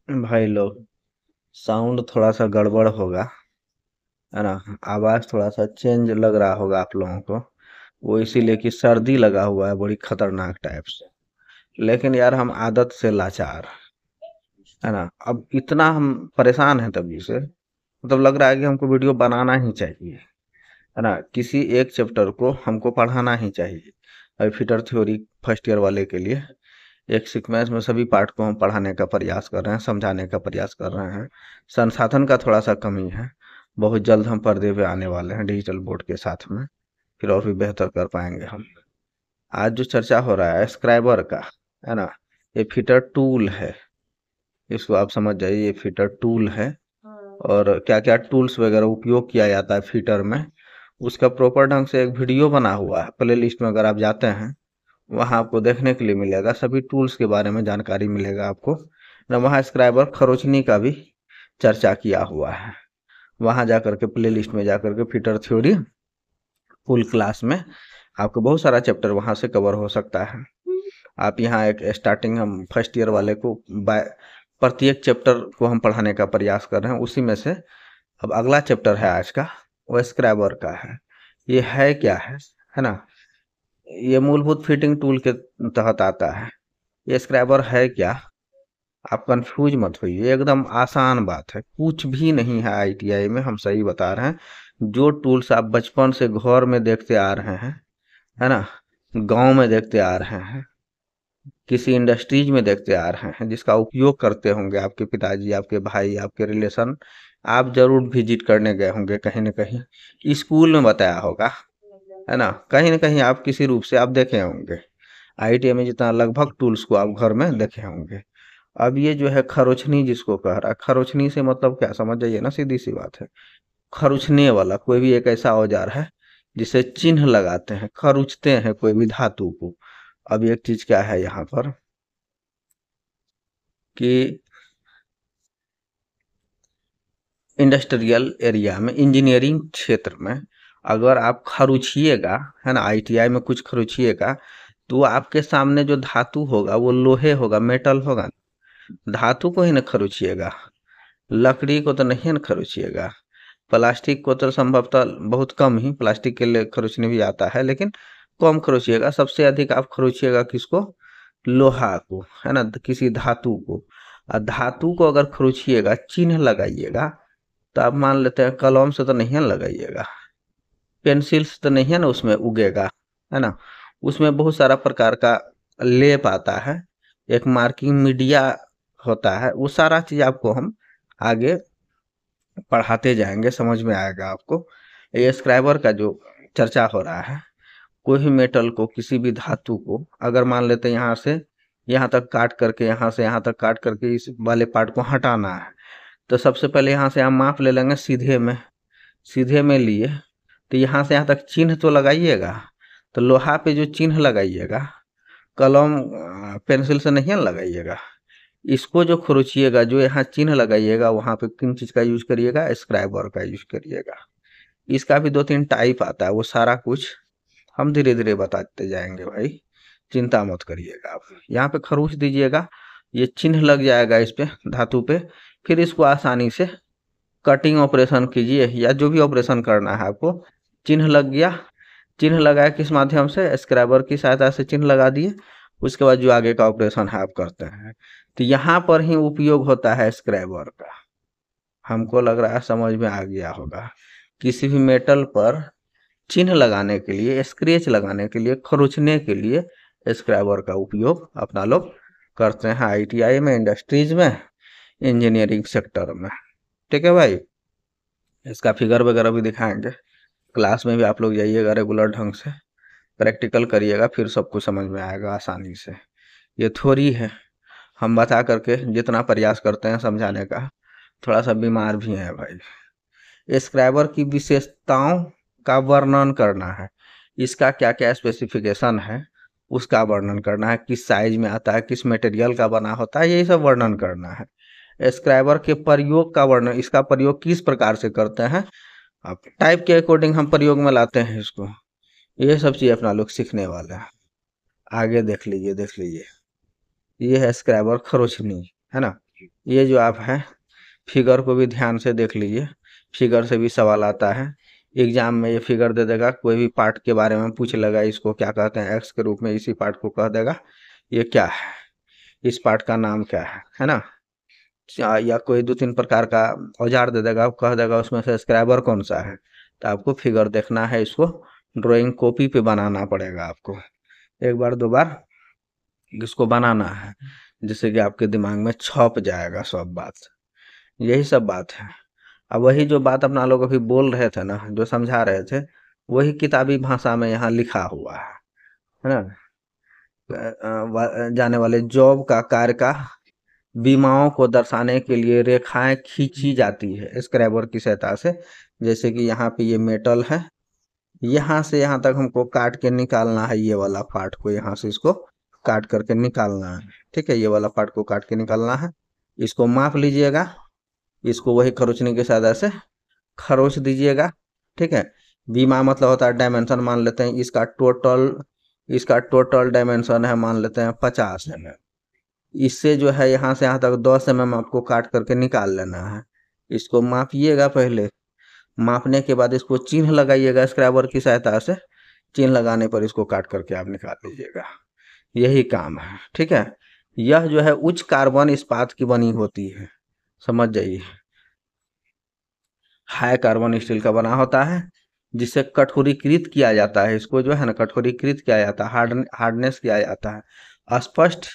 भाई लोग, साउंड थोड़ा सा गड़बड़ होगा, है ना। आवाज थोड़ा सा चेंज लग रहा होगा आप लोगों को। वो इसीलिए कि सर्दी लगा हुआ है बड़ी खतरनाक टाइप से। लेकिन यार हम आदत से लाचार, है ना। अब इतना हम परेशान हैं तभी से, मतलब लग रहा है कि हमको वीडियो बनाना ही चाहिए, है ना। किसी एक चैप्टर को हमको पढ़ाना ही चाहिए। अभी फिटर थ्योरी फर्स्ट ईयर वाले के लिए एक सीक्वेंस में सभी पार्ट को हम पढ़ाने का प्रयास कर रहे हैं, समझाने का प्रयास कर रहे हैं। संसाधन का थोड़ा सा कमी है। बहुत जल्द हम पर्दे पे आने वाले हैं डिजिटल बोर्ड के साथ में, फिर और भी बेहतर कर पाएंगे हम। आज जो चर्चा हो रहा है स्क्राइबर का, है ना। ये फिटर टूल है, इसको आप समझ जाइए, ये फिटर टूल है। और क्या क्या टूल्स वगैरह उपयोग किया जाता है फिटर में, उसका प्रॉपर ढंग से एक वीडियो बना हुआ है। प्ले लिस्ट में अगर आप जाते हैं, वहाँ आपको देखने के लिए मिलेगा, सभी टूल्स के बारे में जानकारी मिलेगा आपको ना। वहाँ स्क्राइबर खरोचनी का भी चर्चा किया हुआ है। वहाँ जाकर के प्ले लिस्ट में जाकर के फिटर थ्योरी फुल क्लास में आपको बहुत सारा चैप्टर वहाँ से कवर हो सकता है। आप यहाँ एक स्टार्टिंग हम फर्स्ट ईयर वाले को प्रत्येक चैप्टर को हम पढ़ाने का प्रयास कर रहे हैं। उसी में से अब अगला चैप्टर है आज का, वो स्क्रैबर का है। ये है क्या है ना। ये मूलभूत फिटिंग टूल के तहत आता है। ये स्क्रैबर है क्या, आप कंफ्यूज मत होइए, ये एकदम आसान बात है, कुछ भी नहीं है आईटीआई में, हम सही बता रहे हैं। जो टूल्स आप बचपन से घर में देखते आ रहे हैं, है ना, गांव में देखते आ रहे हैं, किसी इंडस्ट्रीज में देखते आ रहे हैं, जिसका उपयोग करते होंगे आपके पिताजी, आपके भाई, आपके रिलेशन, आप जरूर विजिट करने गए होंगे कहीं ना कहीं, स्कूल में बताया होगा, है ना। कहीं ना कहीं आप किसी रूप से आप देखे होंगे। आईटीआई में जितना लगभग टूल्स को आप घर में देखे होंगे। अब ये जो है खरोचनी जिसको कह रहा है, खरोचनी से मतलब क्या समझ जाइए ना, सीधी सी बात है। खरोचने वाला कोई भी एक ऐसा औजार है जिसे चिन्ह लगाते हैं, खरोचते हैं कोई भी धातु को। अब एक चीज क्या है यहाँ पर कि इंडस्ट्रियल एरिया में, इंजीनियरिंग क्षेत्र में अगर आप खरोचिएगा, है ना, आईटीआई में कुछ खरोचिएगा, तो आपके सामने जो धातु होगा वो लोहे होगा, मेटल होगा। धातु को ही ना खरोचिएगा, लकड़ी को तो नहीं ना खरोचिएगा। प्लास्टिक को तो संभवतः बहुत कम ही, प्लास्टिक के लिए खरोचने भी आता है, लेकिन कम खरोचिएगा। सबसे अधिक आप खरोचिएगा किसको, लोहा को, है ना, किसी धातु को। और धातु को अगर खरोचिएगा, चिन्ह लगाइएगा, तो आप मान लेते हैं कलम से तो नहीं है लगाइएगा, पेंसिल से तो नहीं है ना उसमें उगेगा, है ना। उसमें बहुत सारा प्रकार का लेप आता है, एक मार्किंग मीडिया होता है। वो सारा चीज आपको हम आगे पढ़ाते जाएंगे, समझ में आएगा आपको। ये स्क्राइबर का जो चर्चा हो रहा है, कोई भी मेटल को, किसी भी धातु को अगर मान लेते हैं यहाँ से यहाँ तक काट करके, यहाँ से यहाँ तक काट करके इस वाले पार्ट को हटाना है, तो सबसे पहले यहाँ से हम माप ले लेंगे सीधे में। सीधे में लिए तो यहाँ से यहाँ तक चिन्ह तो लगाइएगा, तो लोहा पे जो चिन्ह लगाइएगा, कलम पेंसिल से नहीं लगाइएगा। इसको जो खरोचिएगा, जो यहाँ चिन्ह लगाइएगा, वहां पे किन चीज का यूज करिएगा, स्क्राइबर का यूज करिएगा। इसका भी दो तीन टाइप आता है, वो सारा कुछ हम धीरे धीरे बताते जाएंगे भाई, चिंता मत करिएगा। आप यहाँ पे खरोच दीजिएगा, ये चिन्ह लग जाएगा इस पे, धातु पे। फिर इसको आसानी से कटिंग ऑपरेशन कीजिए, या जो भी ऑपरेशन करना है आपको। चिन्ह लग गया, चिन्ह लगाया किस माध्यम से, स्क्रैबर की सहायता से चिन्ह लगा दिए। उसके बाद जो आगे का ऑपरेशन है आप करते हैं, तो यहाँ पर ही उपयोग होता है स्क्रैबर का। हमको लग रहा है समझ में आ गया होगा। किसी भी मेटल पर चिन्ह लगाने के लिए, स्क्रैच लगाने के लिए, खरोचने के लिए स्क्रैबर का उपयोग अपना लोग करते हैं आईटीआई में, इंडस्ट्रीज में, इंजीनियरिंग सेक्टर में। ठीक है भाई, इसका फिगर वगैरह भी दिखाएंगे। क्लास में भी आप लोग जाइएगा रेगुलर ढंग से, प्रैक्टिकल करिएगा, फिर सब कुछ समझ में आएगा आसानी से। ये थ्योरी है, हम बता करके जितना प्रयास करते हैं समझाने का, थोड़ा सा बीमार भी है भाई। स्क्राइबर की विशेषताओं का वर्णन करना है, इसका क्या क्या स्पेसिफिकेशन है उसका वर्णन करना है, किस साइज में आता है, किस मटेरियल का बना होता है, यही सब वर्णन करना है। स्क्राइबर के प्रयोग का वर्णन, इसका प्रयोग किस प्रकार से करते हैं, आप टाइप के अकॉर्डिंग हम प्रयोग में लाते हैं इसको। ये सब चीज अपना लोग सीखने वाले हैं। आगे देख लीजिए, देख लीजिए, ये है स्क्राइबर खरोचनी, है ना। ये जो आप है फिगर को भी ध्यान से देख लीजिए, फिगर से भी सवाल आता है एग्जाम में। ये फिगर दे देगा, कोई भी पार्ट के बारे में पूछ लेगा, इसको क्या कहते हैं एक्स के रूप में, इसी पार्ट को कह देगा ये क्या है, इस पार्ट का नाम क्या है ना। या कोई 2-3 प्रकार का औजार दे देगा, कह देगा उसमें से स्क्राइबर कौन सा है, तो आपको फिगर देखना है, इसको ड्राइंग कॉपी पे बनाना पड़ेगा आपको, एक बार 2 बार इसको बनाना है, जिससे कि आपके दिमाग में छप जाएगा सब बात। यही सब बात है। अब वही जो बात अपना लोग अभी बोल रहे थे ना, जो समझा रहे थे, वही किताबी भाषा में यहाँ लिखा हुआ है ना। जाने वाले जॉब का कार्य का बीमाओं को दर्शाने के लिए रेखाएं खींची जाती है स्क्रैबर की सहायता से। जैसे कि यहाँ पे ये मेटल है, यहाँ से यहाँ तक हमको काट के निकालना है, ये वाला पार्ट को यहाँ से इसको काट करके निकालना है। ठीक है, ये वाला पार्ट को काट के निकालना है, इसको माप लीजिएगा, इसको वही खरोचने की सहायता से खरोच दीजिएगा। ठीक है, बीमा मतलब होता है डायमेंशन, मान लेते हैं इसका टोटल डायमेंशन है, मान लेते हैं 50 mm। इससे जो है यहाँ से यहाँ तक 10 mm आपको काट करके निकाल लेना है। इसको मापिएगा पहले, मापने के बाद इसको चिन्ह लगाइएगा स्क्रैबर की सहायता से, चिन्ह लगाने पर इसको काट करके आप निकाल लीजिएगा। यही काम है। ठीक है, यह जो है उच्च कार्बन इस्पात की बनी होती है, समझ जाइए। हाई कार्बन स्टील का बना होता है, जिसे कठोरीकृत किया जाता है, इसको जो है ना कठोरीकृत किया जाता है, हार्डनेस किया जाता है। स्पष्ट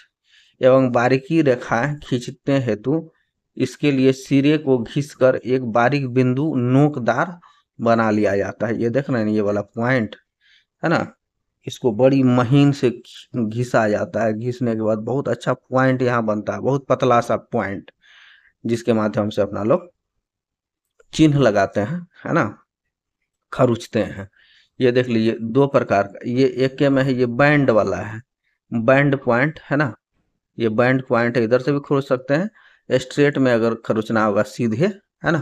एवं बारीकी रेखाएं खींचते हेतु इसके लिए सिरे को घिसकर एक बारीक बिंदु नोकदार बना लिया जाता है। ये देख रहे हैं, ये वाला पॉइंट है ना, इसको बड़ी महीन से घिसा जाता है। घिसने के बाद बहुत अच्छा पॉइंट यहाँ बनता है, बहुत पतला सा पॉइंट, जिसके माध्यम से अपना लोग चिन्ह लगाते हैं, है ना, खरुचते हैं। ये देख लीजिए 2 प्रकार का, ये एक के में है, ये बैंड वाला है, बैंड पॉइंट है ना, ये बैंड पॉइंट है, इधर से भी खरोच सकते हैं। स्ट्रेट में अगर खरोचना होगा सीधे, है ना,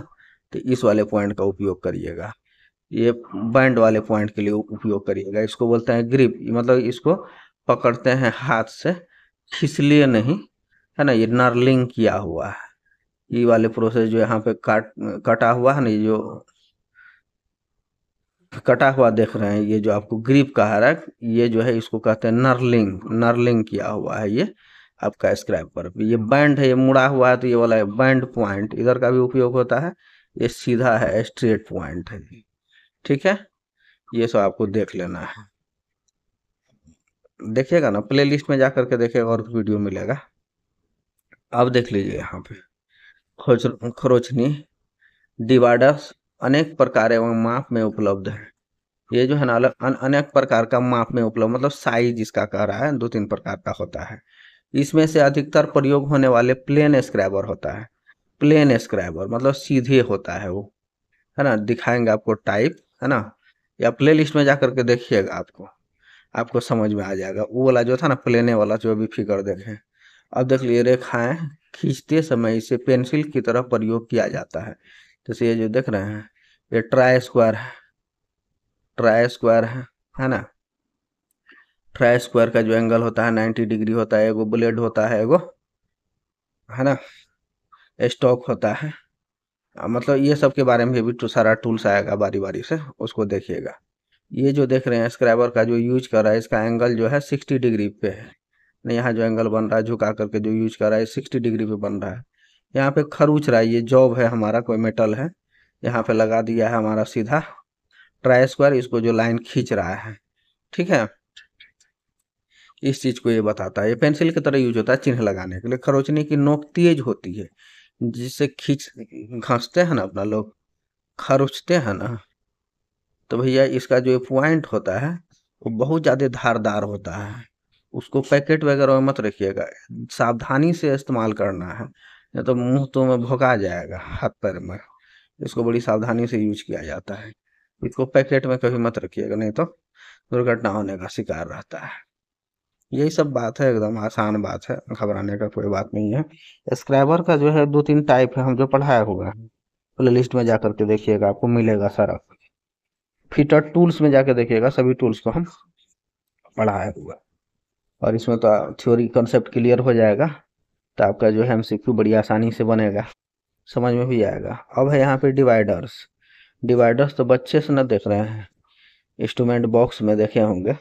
तो इस वाले पॉइंट का उपयोग करिएगा, ये बैंड वाले पॉइंट के लिए उपयोग करिएगा। इसको बोलते हैं ग्रिप, मतलब इसको पकड़ते हैं हाथ से, खिसलिए नहीं, है ना, ये नर्लिंग किया हुआ है। ये वाले प्रोसेस जो यहाँ पे कटा हुआ है ना, ये जो कटा हुआ देख रहे हैं, ये जो आपको ग्रिप कहा रहा है, ये जो है इसको कहते हैं नर्लिंग, नर्लिंग किया हुआ है ये आपका स्क्रैप पर। ये बैंड है, ये मुड़ा हुआ है, तो ये वाला है बैंड पॉइंट, इधर का भी उपयोग होता है। ये सीधा है, स्ट्रेट पॉइंट है। ठीक है, ये सब आपको देख लेना है। देखिएगा ना, प्ले लिस्ट में जा करके देखिएगा और वीडियो मिलेगा। अब देख लीजिए यहाँ पे खरोचनी डिवाइडर्स अनेक प्रकार एवं माप में उपलब्ध है। ये जो है ना अनेक प्रकार का माप में उपलब्ध, मतलब साइज इसका कह रहा है, 2-3 प्रकार का होता है। इसमें से अधिकतर प्रयोग होने वाले प्लेन स्क्रैबर होता है। प्लेन स्क्रैबर मतलब सीधे होता है वो, है ना, दिखाएंगे आपको टाइप, है ना, या प्ले लिस्ट में जा करके देखिएगा, आपको समझ में आ जाएगा। वो वाला जो था ना प्लेने वाला, जो अभी फिगर देखें। अब देख लिए रेखाएं खींचते समय इसे पेंसिल की तरह प्रयोग किया जाता है। जैसे ये जो देख रहे हैं, ये ट्राई स्क्वायर है, ट्राई स्क्वायर है ना। ट्राई स्क्वायर का जो एंगल होता है 90 डिग्री होता है, एगो ब्लेड होता है, एगो है ना स्टॉक होता है। मतलब ये सब के बारे में भी तो सारा टूल्स आएगा बारी बारी से, उसको देखिएगा। ये जो देख रहे हैं स्क्रैबर का जो यूज कर रहा है, इसका एंगल जो है 60 डिग्री पे है। यहाँ जो एंगल बन रहा है झुका करके जो यूज कर रहा है 60 डिग्री पे बन रहा है। यहाँ पे खरूच रहा है, ये जॉब है हमारा, कोई मेटल है, यहाँ पे लगा दिया है हमारा सीधा ट्राई स्क्वायर, इसको जो लाइन खींच रहा है। ठीक है, इस चीज को ये बताता है। ये पेंसिल की तरह यूज होता है चिन्ह लगाने के लिए। खरोचने की नोक तेज होती है, जिससे खींच घांसते हैं ना अपना लोग, खरोचते हैं ना, तो भैया इसका जो पॉइंट होता है वो बहुत ज्यादा धारदार होता है। उसको पैकेट वगैरह में मत रखिएगा, सावधानी से इस्तेमाल करना है, नहीं तो मुंह तो में भोंका जाएगा, हाथ पैर में। इसको बड़ी सावधानी से यूज किया जाता है। इसको पैकेट में कभी मत रखिएगा, नहीं तो दुर्घटना होने का शिकार रहता है। यही सब बात है, एकदम आसान बात है, घबराने का कोई बात नहीं है। स्क्रैबर का जो है 2-3 टाइप है, हम जो पढ़ाया हुआ है, प्ले लिस्ट में जाकर के देखिएगा, आपको मिलेगा सारा। फिटर टूल्स में जाके देखिएगा, सभी टूल्स को हम पढ़ाया हुआ, और इसमें तो थ्योरी कॉन्सेप्ट क्लियर हो जाएगा। तो आपका जो है एमसीक्यू बड़ी आसानी से बनेगा, समझ में भी आएगा। अब है यहाँ पे डिवाइडर्स। डिवाइडर्स तो बच्चे से न देख रहे हैं, इंस्ट्रूमेंट बॉक्स में देखे होंगे,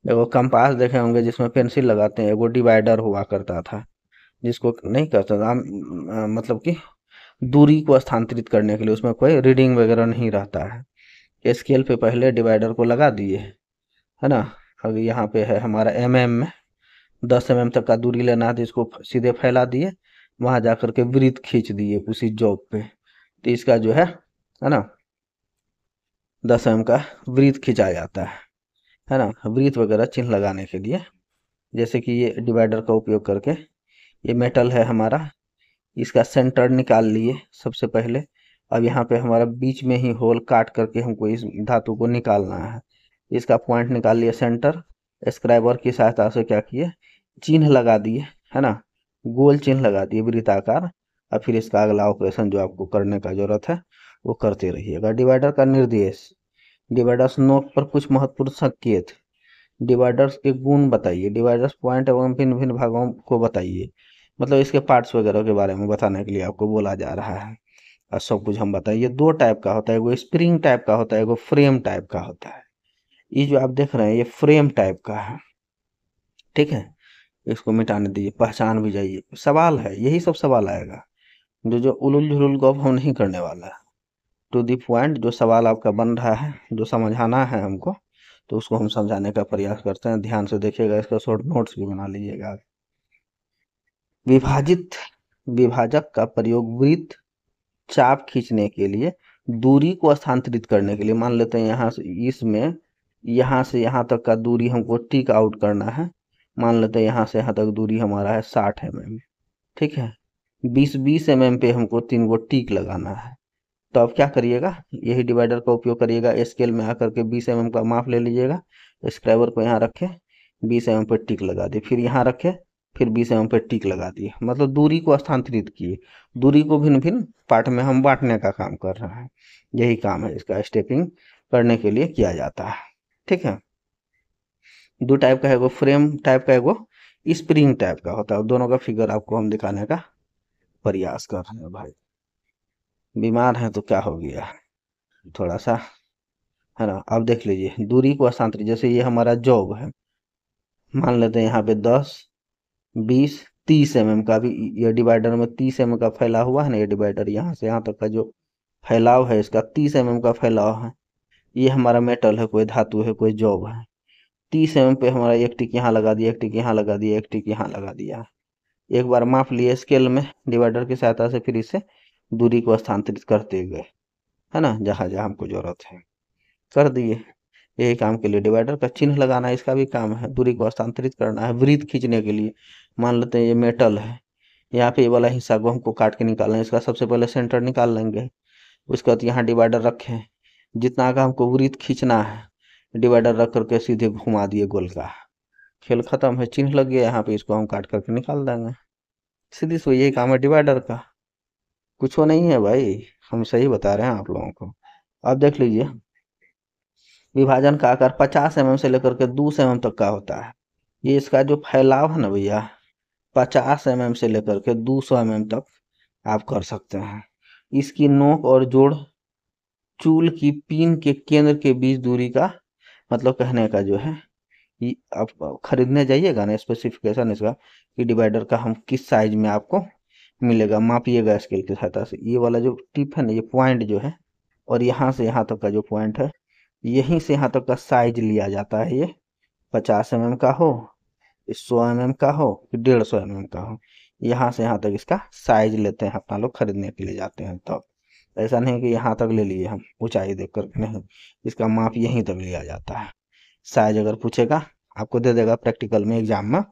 एगो कंपास देखे होंगे जिसमें पेंसिल लगाते हैं, एगो डिवाइडर हुआ करता था जिसको नहीं करता था मतलब कि दूरी को स्थानांतरित करने के लिए, उसमें कोई रीडिंग वगैरह नहीं रहता है। स्केल पे पहले डिवाइडर को लगा दिए, है ना। अब यहाँ पे है हमारा में 10 तक का दूरी लेना है, तो इसको सीधे फैला दिए, वहां जाकर के वृत्त खींच दिए उसी जॉब पे, तो इसका जो है ना 10 का वृत्त खींचा जाता है ना, वृत्त वगैरह चिन्ह लगाने के लिए। जैसे कि ये डिवाइडर का उपयोग करके, ये मेटल है हमारा, इसका सेंटर निकाल लिए सबसे पहले। अब यहाँ पे हमारा बीच में ही होल काट करके हमको इस धातु को निकालना है। इसका पॉइंट निकाल लिया सेंटर, स्क्राइबर की सहायता से क्या किए, चिन्ह लगा दिए, है ना, गोल चिन्ह लगा दिए वृत्ताकार। और फिर इसका अगला ऑपरेशन जो आपको करने का जरूरत है वो करते रहिएगा। डिवाइडर का निर्देश, डिवाइडर्स नोक पर कुछ महत्वपूर्ण संकेत, डिवाइडर्स के गुण बताइए, डिवाइडर्स पॉइंट एवं भिन्न भिन्न भागों को बताइए, मतलब इसके पार्ट्स वगैरह के बारे में बताने के लिए आपको बोला जा रहा है। और सब कुछ हम बताइए। दो टाइप का होता है, एगो स्प्रिंग टाइप का होता है, एगो फ्रेम टाइप का होता है। ये जो आप देख रहे हैं ये फ्रेम टाइप का है, ठीक है, इसको मिटाने दीजिए, पहचान भी जाइए। सवाल है, यही सब सवाल आएगा, जो उलुल झुलुल गप हम नहीं करने वाला है। टू दी पॉइंट जो सवाल आपका बन रहा है, जो समझाना है हमको, तो उसको हम समझाने का प्रयास करते हैं। ध्यान से देखिएगा, इसका शॉर्ट नोट्स भी बना लीजिएगा। विभाजित, विभाजक का प्रयोग वृत्त चाप खींचने के लिए, दूरी को स्थानांतरित करने के लिए। मान लेते हैं यहाँ से इसमें, यहाँ से यहाँ तक का दूरी हमको टिक आउट करना है। मान लेते हैं यहाँ से यहाँ तक दूरी हमारा है 60 mm, ठीक है। 20-20 mm पे हमको 3 गो टिक लगाना है। तो अब क्या करिएगा, यही डिवाइडर का उपयोग करिएगा। स्केल में आकर के 20 mm का माप ले लीजिएगा, स्क्राइबर को यहाँ रखे, 20 mm पे टिक लगा दिए, फिर यहाँ रखे, फिर 20 mm पे टिक लगा दिए, मतलब दूरी को स्थानांतरित किए। दूरी को भिन्न भिन्न पार्ट में हम बांटने का काम कर रहे हैं, यही काम है इसका, स्टेपिंग करने के लिए किया जाता है, ठीक है। दो टाइप का है, एगो फ्रेम टाइप का, एगो स्प्रिंग टाइप का होता है। दोनों का फिगर आपको हम दिखाने का प्रयास कर रहे हैं। भाई बीमार है तो क्या हो गया, थोड़ा सा, है ना। अब देख लीजिए दूरी को स्थानांतरित, जैसे ये हमारा जॉब है, मान लेते हैं यहाँ पे 10, 20, 30 mm का भी, ये डिवाइडर में 30 mm का फैला हुआ है ना, ये डिवाइडर यहाँ से यहाँ तक का जो फैलाव है इसका 30 mm का फैलाव है। ये हमारा मेटल है, कोई धातु है, कोई जॉब है। 30 mm पे हमारा एक टिक यहाँ लगा दिया, एक टिक यहाँ लगा दिया, एक टिक यहाँ लगा दिया। एक बार माप लिए स्केल में डिवाइडर की सहायता से, फिर इसे दूरी को स्थानांतरित करते गए, है ना, जहां जहां हमको जरूरत है कर दिए। यही काम के लिए डिवाइडर का चिन्ह लगाना, इसका भी काम है। दूरी को स्थानांतरित करना है वृत्त खींचने के लिए। मान लेते हैं ये मेटल है, यहाँ पे ये वाला हिस्सा को हमको काट के निकालना है, इसका सबसे पहले सेंटर निकाल लेंगे। उसके बाद यहाँ डिवाइडर रखें, जितना का हमको वृत्त खींचना है, डिवाइडर रख करके सीधे घुमा दिए गोल का, खेल खत्म है, चिन्ह लग गया यहाँ पे, इसको हम काट करके निकाल देंगे। सीधी सी यही काम है डिवाइडर का, कुछ नहीं है भाई, हम सही बता रहे हैं आप लोगों को। अब देख लीजिए, विभाजन का आकार 50 mm से लेकर के 200 mm तक का होता है। ये इसका जो फैलाव है ना भैया, 50 mm से लेकर के 200 mm तक आप कर सकते हैं। इसकी नोक और जोड़ चूल की पिन के केंद्र के बीच दूरी का, मतलब कहने का जो है, ये आप खरीदने जाइएगा ना स्पेसिफिकेशन इसका, कि डिवाइडर का हम किस साइज में आपको मिलेगा, मापिएगा स्केल की सहायता से। ये वाला जो टिप है ना, ये पॉइंट जो है, और यहाँ से यहाँ तक का जो पॉइंट है, यहीं से यहाँ तक का साइज लिया जाता है। ये 50 mm का हो, 100 mm का हो, 150 mm का हो, यहाँ से यहाँ तक इसका साइज लेते हैं अपना लोग, खरीदने के लिए जाते हैं। तब ऐसा नहीं कि यहाँ तक ले लिए हम ऊंचाई देख करके, नहीं, इसका माप यहीं तक लिया जाता है। साइज अगर पूछेगा आपको दे देगा प्रैक्टिकल में, एग्जाम में,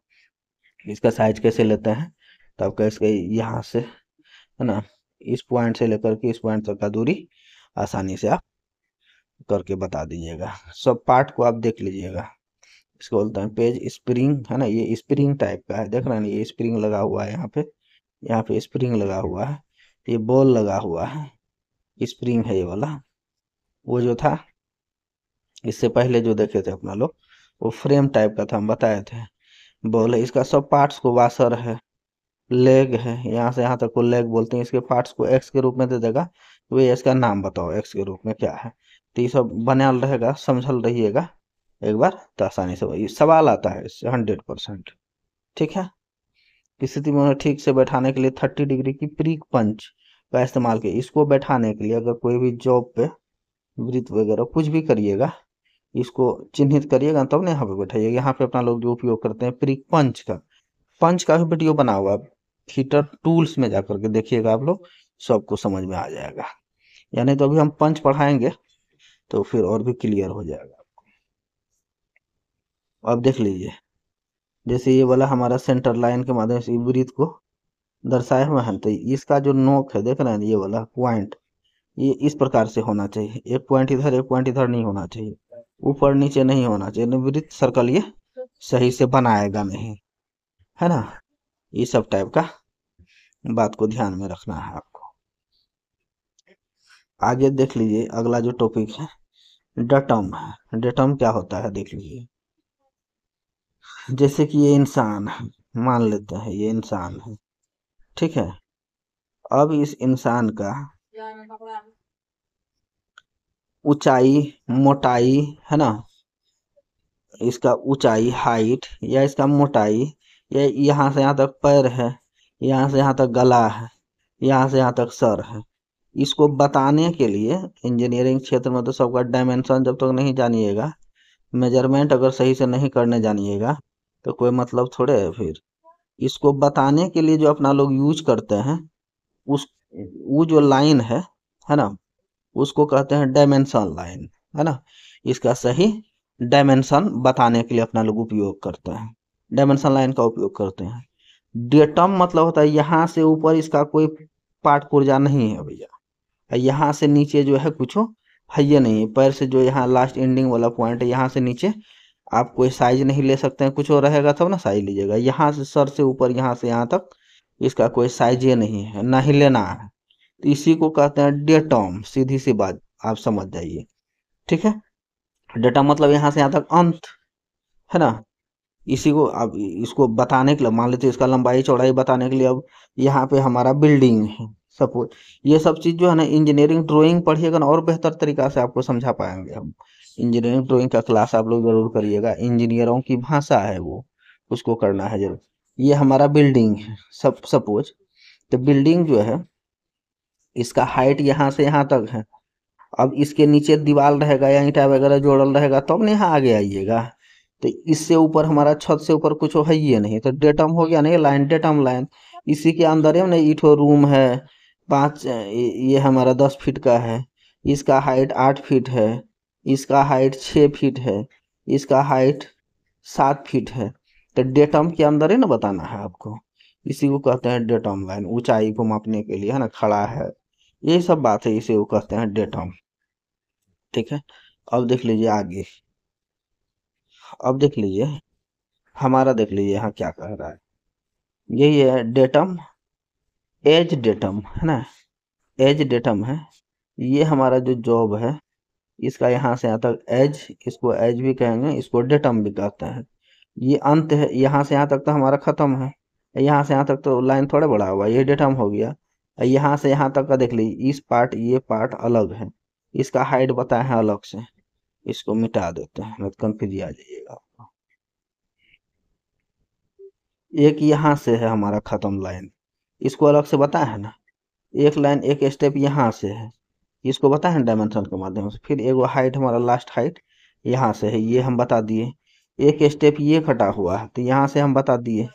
इसका साइज कैसे लेते हैं, तो आपका इसके यहाँ से, है ना, इस पॉइंट से लेकर के इस पॉइंट तक का दूरी आसानी से आप करके बता दीजिएगा। सब पार्ट को आप देख लीजिएगा। इसको बोलते हैं पेज स्प्रिंग, है ना, ये स्प्रिंग टाइप का है, देख रहे हैं ना, ये स्प्रिंग लगा हुआ है यहाँ पे स्प्रिंग लगा हुआ है, ये बॉल लगा हुआ है, स्प्रिंग है ये वाला। वो जो था इससे पहले जो देखे थे अपना लोग, वो फ्रेम टाइप का था, हम बताए थे, बॉल है। इसका सब पार्ट्स को वाशर है, लेग है, यहाँ से यहाँ तक को लेग बोलते हैं। इसके पार्ट्स को एक्स के रूप में दे देगा, तो ये इसका नाम बताओ एक्स के रूप में क्या है। तो ये सब बनल रहेगा, समझल रहिएगा एक बार, तो आसानी से वही सवाल आता है इससे 100%। ठीक है। इस स्थिति में उन्हें ठीक से बैठाने के लिए 30 डिग्री की प्री पंच का इस्तेमाल किया। इसको बैठाने के लिए अगर कोई भी जॉब पे वृत्त वगैरह कुछ भी करिएगा, इसको चिन्हित करिएगा तब ना यहाँ पे बैठाइएगा। यहाँ पे अपना लोग जो उपयोग करते हैं प्री पंच का, पंच का भी वीडियो बना हुआ है, हीटर टूल्स में जाकर के देखिएगा आप लोग, सबको समझ में आ जाएगा। यानी तो अभी हम पंच पढ़ाएंगे तो फिर और भी क्लियर हो जाएगा। अब देख लीजिए, जैसे ये वाला हमारा सेंटर लाइन के माध्यम से वृत्त को दर्शाया हुआ है, तो इसका जो नोक है देख रहे हैं, ये वाला पॉइंट ये इस प्रकार से होना चाहिए। एक पॉइंट इधर, एक पॉइंट इधर नहीं होना चाहिए, ऊपर नीचे नहीं होना चाहिए, वृत्त सर्कल ये सही से बनाएगा नहीं, है ना। ये सब टाइप का बात को ध्यान में रखना है आपको। आगे देख लीजिए, अगला जो टॉपिक है डेटम है। डेटम क्या होता है देख लीजिए। जैसे कि ये इंसान है, मान लेते हैं ये इंसान है, ठीक है। अब इस इंसान का ऊंचाई, मोटाई, है ना, इसका ऊंचाई हाइट, या इसका मोटाई, या यहाँ से यहाँ तक पैर है, यहाँ से यहाँ तक गला है, यहाँ से यहाँ तक सर है, इसको बताने के लिए इंजीनियरिंग क्षेत्र में तो सबका डायमेंशन जब तक नहीं जानिएगा, मेजरमेंट अगर सही से नहीं करने जानिएगा तो कोई मतलब थोड़े है। फिर इसको बताने के लिए जो अपना लोग यूज करते हैं, उस वो जो लाइन है ना, उसको कहते हैं डायमेंशन लाइन, है ना। इसका सही डायमेंशन बताने के लिए अपना लोग उपयोग करते हैं, डायमेंशन लाइन का उपयोग करते हैं। डेटम मतलब होता है यहाँ से ऊपर इसका कोई पार्ट पुर्जा नहीं है भैया, यहाँ से नीचे जो है कुछ है ये नहीं है। पैर से जो यहाँ लास्ट एंडिंग वाला पॉइंट है, यहाँ से नीचे आप कोई साइज नहीं ले सकते हैं, कुछ और रहेगा तब ना साइज लीजिएगा। यहाँ से सर से ऊपर, यहाँ से यहाँ तक इसका कोई साइज ये नहीं है, ना ही लेना है। तो इसी को कहते हैं डेटम, सीधी सी बात आप समझ जाइए, ठीक है। डेटम मतलब यहाँ से यहाँ तक अंत, है ना। इसी को अब इसको बताने के लिए, मान लेते इसका लंबाई चौड़ाई बताने के लिए, अब यहाँ पे हमारा बिल्डिंग है सपोज, ये सब चीज जो है ना इंजीनियरिंग ड्राइंग पढ़िएगा ना और बेहतर तरीका से आपको समझा पाएंगे हम। इंजीनियरिंग ड्राइंग का क्लास आप लोग जरूर करिएगा, इंजीनियरों की भाषा है वो, उसको करना है जरूर। ये हमारा बिल्डिंग है सब सपोज, तो बिल्डिंग जो है इसका हाइट यहाँ से यहाँ तक है। अब इसके नीचे दीवार रहेगा या ईंटा वगैरह जोड़ल रहेगा तब ना यहाँ आगे आइएगा। तो इससे ऊपर हमारा छत से ऊपर कुछ है ही नहीं, तो डेटम हो गया नहीं लाइन, डेटम लाइन। इसी के अंदर है ना ईठो रूम है, पाँच ये हमारा 10 फीट का है, इसका हाइट 8 फीट है, इसका हाइट 6 फीट है, इसका हाइट 7 फीट है। तो डेटम के अंदर है ना बताना है आपको, इसी को कहते हैं डेटम लाइन, ऊंचाई को मापने के लिए, है ना, खड़ा है, यही सब बात है, इसे वो कहते हैं डेटम। ठीक है। अब देख लीजिए आगे, अब देख लीजिए हमारा, देख लीजिए यहाँ क्या कह रहा है। यही है डेटम, एज डेटम, है ना, एज डेटम है। ये हमारा जो जॉब है इसका यहाँ से यहाँ तक एज, इसको एज भी कहेंगे, इसको डेटम भी कहते हैं। ये अंत है, यहाँ से यहाँ तक तो हमारा खत्म है, यहाँ से यहाँ तक तो लाइन थोड़ा बड़ा हुआ, ये डेटम हो गया। यहाँ से यहाँ तक का देख लीजिए, इस पार्ट ये पार्ट अलग है, इसका हाइट बताए हैं अलग से, इसको मिटा देते हैं, नहीं तो कंफ्यूज आ जाइएगा। एक यहाँ से है हमारा खत्म लाइन, इसको अलग से बताया है ना, एक लाइन एक स्टेप यहाँ से है, इसको बताया है डायमेंशन के माध्यम से। फिर एक हाइट हमारा लास्ट हाइट यहाँ से है, ये हम बता दिए। एक स्टेप ये कटा हुआ है तो यहाँ से हम बता दिए,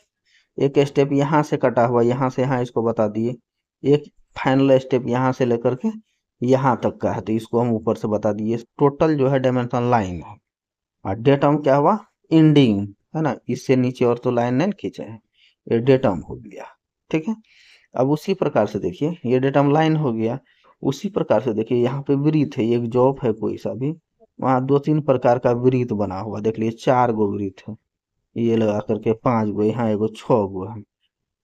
एक स्टेप यहाँ से कटा हुआ, यहाँ से यहाँ, इसको बता दिए। एक फाइनल स्टेप यहाँ से लेकर के यहाँ तक का है तो इसको हम ऊपर से बता दिए। टोटल जो है डायमेंशन लाइन है। और डेटम क्या हुआ, एंडिंग, है ना, इससे नीचे और तो लाइन नहीं खींचे हैं, ये डेटम हो गया। ठीक है। अब उसी प्रकार से देखिए, ये डेटम लाइन हो गया। उसी प्रकार से देखिए यहाँ पे वृत्त है, एक जॉब है कोई सा भी, वहाँ 2-3 प्रकार का वृत्त बना हुआ, देख लीजिए 4 गो वृत्त है, ये लगा करके 5 गो, यहाँ एगो 6 गो है।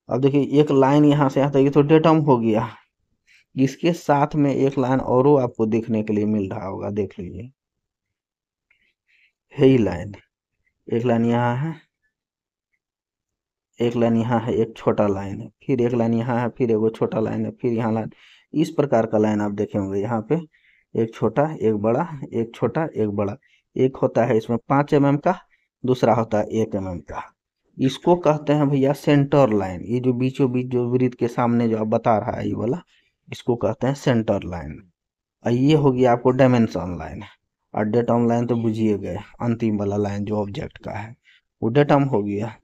अब देखिए एक लाइन यहाँ से यहाँ तक, ये तो डेटम हो गया। इसके साथ में एक लाइन और आपको देखने के लिए मिल रहा होगा, देख लीजिए, यही लाइन, एक लाइन यहाँ है, एक लाइन यहाँ है, एक छोटा लाइन है, फिर एक लाइन यहाँ है, फिर एक छोटा लाइन है, फिर यहाँ लाइन। इस प्रकार का लाइन आप देखे होंगे यहाँ पे, एक छोटा एक बड़ा, एक छोटा एक बड़ा। एक होता है इसमें 5 mm का, दूसरा होता है 1 mm का। इसको कहते हैं भैया सेंटर लाइन। ये जो बीचों बीच जो वृत्त के सामने जो आप बता रहा है ये वाला, इसको कहते हैं सेंटर लाइन। और ये होगी आपको डायमेंशन लाइन। और डेटम लाइन तो बुझिए गए, अंतिम वाला लाइन जो ऑब्जेक्ट का है वो डेटम हो गया।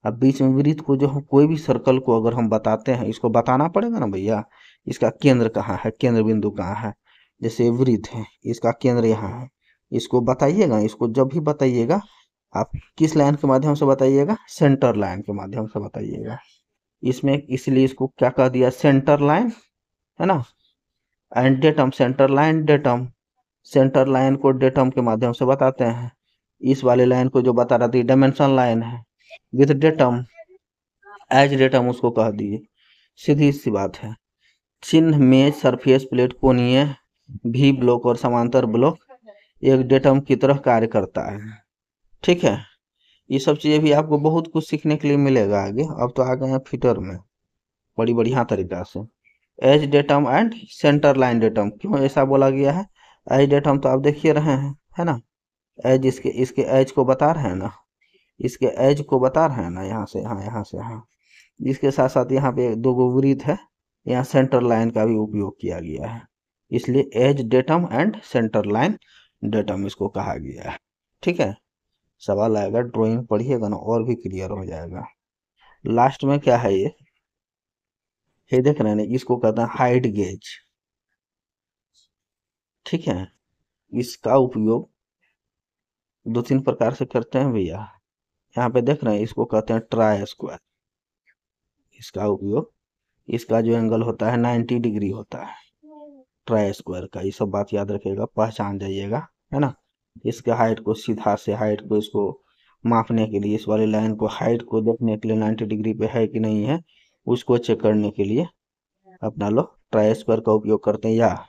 अब बीच में वृत्त को जो हम कोई भी सर्कल को अगर हम बताते हैं, इसको बताना पड़ेगा ना भैया, इसका केंद्र कहाँ है, केंद्र बिंदु कहाँ है। जैसे वृत्त है, इसका केंद्र यहाँ है, इसको बताइएगा। इसको जब भी बताइएगा आप किस लाइन के माध्यम से बताइएगा, सेंटर लाइन के माध्यम से बताइएगा। इसमें इसलिए इसको क्या कह दिया, सेंटर लाइन, है ना। And datum, centre line datum, centre line को डेटम के माध्यम से बताते हैं। इस वाले लाइन को जो बता रहा था डायमेंशन लाइन है विथ डेटम, एज डेटम उसको कह दिए। सीधी सी बात है। चिन्ह में सरफेस प्लेट कोणीय भी ब्लॉक और समांतर ब्लॉक एक डेटम की तरह कार्य करता है। ठीक है, ये सब चीजें भी आपको बहुत कुछ सीखने के लिए मिलेगा आगे। अब तो आ गए हैं फिटर में बड़ी बढ़िया तरीका से। Edge datum and centre line datum, क्यों ऐसा बोला गया है। एज डेटम तो आप देखिए रहे हैं, है ना। एज इसके एज को बता रहे हैं ना, इसके एज को बता रहे हैं ना, यहाँ से यहाँ, यहाँ से यहाँ। इसके साथ साथ यहाँ पे 2 गो वृत्त है, यहाँ सेंटर लाइन का भी उपयोग किया गया है। इसलिए edge datum and centre line datum इसको कहा गया है। ठीक है, सवाल आएगा, ड्राइंग पढ़िएगा ना और भी क्लियर हो जाएगा। लास्ट में क्या है ये देख रहे हैं ना, इसको कहते हैं हाइट गेज। ठीक है, इसका उपयोग 2-3 प्रकार से करते हैं भैया। यहाँ पे देख रहे हैं, इसको कहते हैं ट्राई स्क्वायर। इसका उपयोग, इसका जो एंगल होता है 90 डिग्री होता है ट्राई स्क्वायर का। ये सब बात याद रखिएगा, पहचान जाइएगा, है ना। इसके हाइट को सीधा से हाइट को इसको मापने के लिए, इस वाली लाइन को हाइट को देखने के लिए 90 डिग्री पे है कि नहीं है उसको चेक करने के लिए अपना लोग ट्राई स्क्वायर का उपयोग करते हैं। या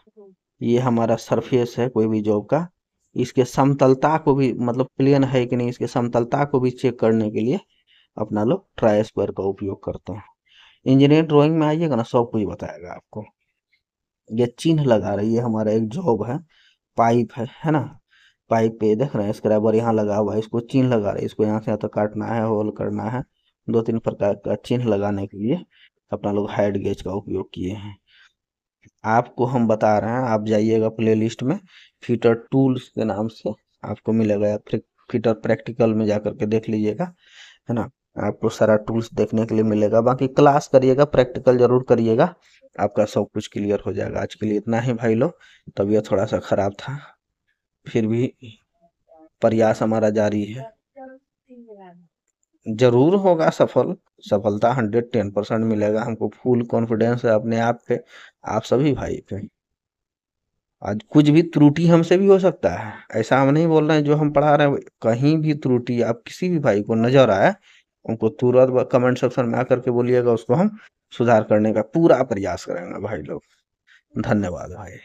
ये हमारा सरफेस है कोई भी जॉब का, इसके समतलता को भी, मतलब प्लेन है कि नहीं, इसके समतलता को भी चेक करने के लिए अपना लोग ट्राई स्क्वायर का उपयोग करते हैं। इंजीनियरिंग ड्राइंग में आइएगा ना, सब कुछ बताएगा आपको। ये चिन्ह लगा रही है, हमारा एक जॉब है, पाइप है ना। पाइप पे देख रहे हैं स्क्रैबर यहाँ लगा हुआ है, इसको चिन्ह लगा रहे हैं। इसको यहाँ से यहाँ तक काटना है, होल करना है। 2-3 प्रकार का चिन्ह लगाने के लिए अपना लोग हाइट गेज का उपयोग किए हैं। आपको हम बता रहे हैं, आप जाइएगा प्ले लिस्ट में, फिटर टूल्स के नाम से आपको मिलेगा, या फिर फिटर प्रैक्टिकल में जाकर के देख लीजिएगा, है ना। आपको सारा टूल्स देखने के लिए मिलेगा। बाकी क्लास करिएगा, प्रैक्टिकल जरूर करिएगा, आपका सब कुछ क्लियर हो जाएगा। आज के लिए इतना ही भाई लोग, तबीयत थोड़ा सा खराब था, फिर भी प्रयास हमारा जारी है। जरूर होगा सफल, सफलता 110% मिलेगा। हमको फुल कॉन्फिडेंस है अपने आप पे, आप सभी भाई पे। आज कुछ भी त्रुटि हमसे भी हो सकता है, ऐसा हम नहीं बोल रहे हैं। जो हम पढ़ा रहे हैं कहीं भी त्रुटि आप किसी भी भाई को नजर आए, उनको तुरंत कमेंट सेक्शन में आकर के बोलिएगा, उसको हम सुधार करने का पूरा प्रयास करेंगे भाई लोग। धन्यवाद भाई।